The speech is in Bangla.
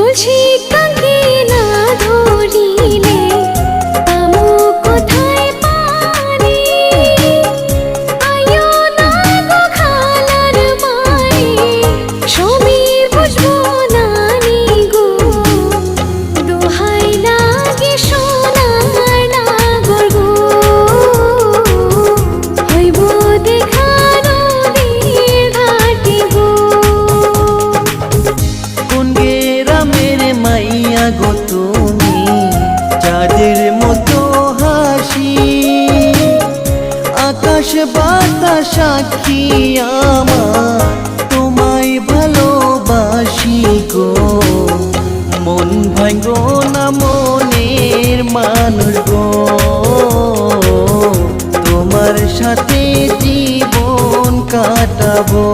কলসি কাঁধে না ধরিলে পামু কোথায় পানি? আয়ো না গো খালার মায়ে, সমীর বুঝবো নানি গো। দোহাই লাগে সোনার নাগর গো, হইব দেখা নদীর ঘাটে গো। কোন গ্রামের মাইয়া গো তুমি, চাঁদের মতো হাসি? আকাশ বাতাস সাক্ষী আমার, তোমায় ভালোবাসি গো। মন ভাঙ্গো না মনের মানুষ গো, তোমার সাথে জীবন কাটাবো।